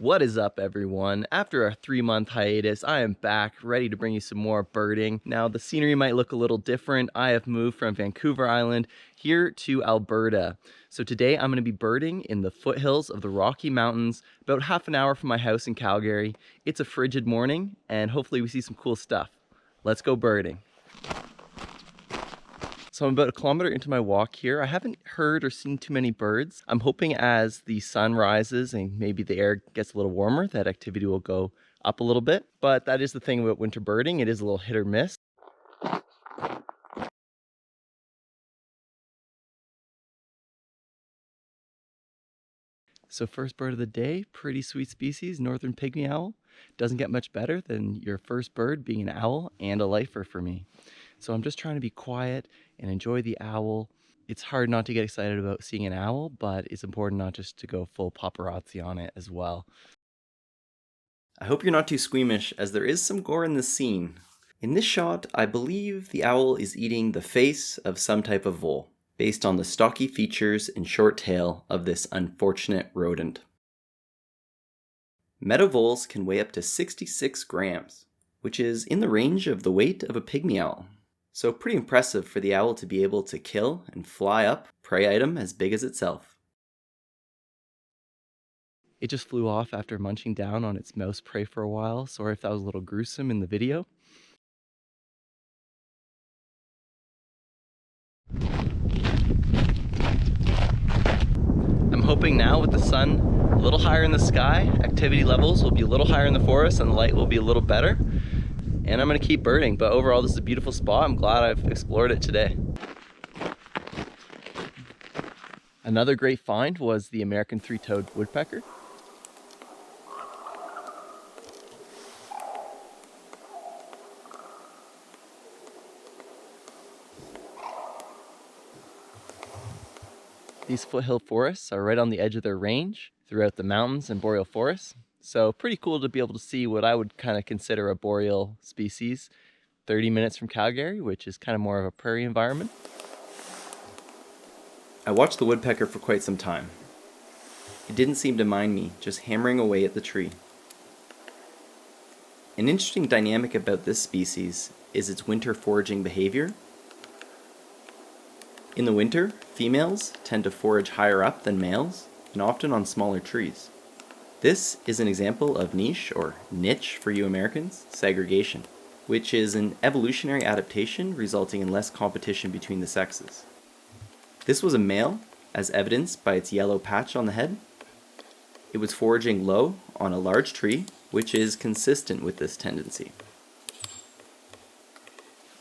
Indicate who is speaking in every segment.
Speaker 1: What is up, everyone? After a 3-month hiatus, I am back, ready to bring you some more birding. Now, the scenery might look a little different. I have moved from Vancouver Island here to Alberta. So today I'm going to be birding in the foothills of the Rocky Mountains, about half an hour from my house in Calgary. It's a frigid morning, and hopefully we see some cool stuff. Let's go birding. So I'm about a kilometer into my walk here. I haven't heard or seen too many birds. I'm hoping as the sun rises and maybe the air gets a little warmer, that activity will go up a little bit. But that is the thing about winter birding. It is a little hit or miss. So first bird of the day, pretty sweet species, northern pygmy owl. Doesn't get much better than your first bird being an owl and a lifer for me. So I'm just trying to be quiet and enjoy the owl. It's hard not to get excited about seeing an owl, but it's important not just to go full paparazzi on it as well. I hope you're not too squeamish, as there is some gore in this scene. In this shot, I believe the owl is eating the face of some type of vole, based on the stocky features and short tail of this unfortunate rodent. Meadow voles can weigh up to 66 grams, which is in the range of the weight of a pygmy owl. So pretty impressive for the owl to be able to kill and fly up a prey item as big as itself. It just flew off after munching down on its mouse prey for a while. Sorry if that was a little gruesome in the video. I'm hoping now with the sun a little higher in the sky, activity levels will be a little higher in the forest and the light will be a little better. And I'm going to keep birding, but overall this is a beautiful spot. I'm glad I've explored it today. Another great find was the American three-toed woodpecker. These foothill forests are right on the edge of their range throughout the mountains and boreal forests. So pretty cool to be able to see what I would kind of consider a boreal species 30 minutes from Calgary, which is kind of more of a prairie environment. I watched the woodpecker for quite some time. It didn't seem to mind me, just hammering away at the tree. An interesting dynamic about this species is its winter foraging behavior. In the winter, females tend to forage higher up than males, and often on smaller trees. This is an example of niche, or niche for you Americans, segregation, which is an evolutionary adaptation resulting in less competition between the sexes. This was a male, as evidenced by its yellow patch on the head. It was foraging low on a large tree, which is consistent with this tendency.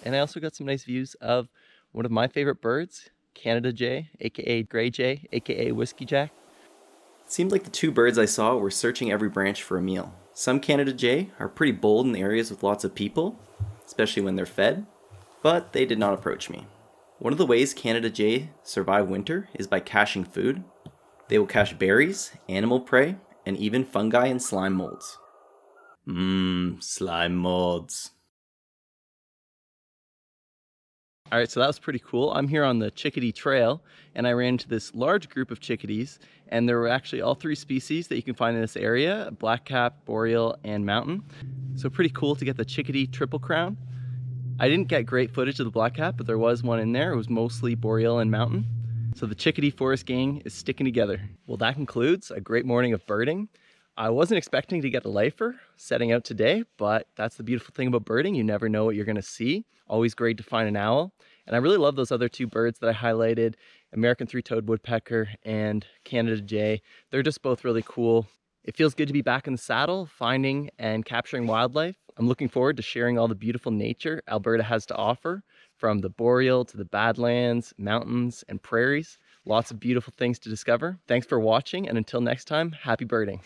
Speaker 1: And I also got some nice views of one of my favorite birds, Canada jay, aka gray jay, aka whiskey jack. It seemed like the two birds I saw were searching every branch for a meal. Some Canada jay are pretty bold in the areas with lots of people, especially when they're fed, but they did not approach me. One of the ways Canada jay survive winter is by caching food. They will cache berries, animal prey, and even fungi and slime molds. Slime molds. All right, so that was pretty cool. I'm here on the Chickadee Trail, and I ran into this large group of chickadees, and there were actually all three species that you can find in this area: blackcap, boreal, and mountain. So pretty cool to get the chickadee triple crown. I didn't get great footage of the blackcap, but there was one in there. It was mostly boreal and mountain. So the Chickadee Forest gang is sticking together. Well, that concludes a great morning of birding. I wasn't expecting to get a lifer setting out today, but that's the beautiful thing about birding. You never know what you're gonna see. Always great to find an owl. And I really love those other two birds that I highlighted, American three-toed woodpecker and Canada jay. They're just both really cool. It feels good to be back in the saddle, finding and capturing wildlife. I'm looking forward to sharing all the beautiful nature Alberta has to offer, from the boreal to the badlands, mountains, and prairies. Lots of beautiful things to discover. Thanks for watching, and until next time, happy birding.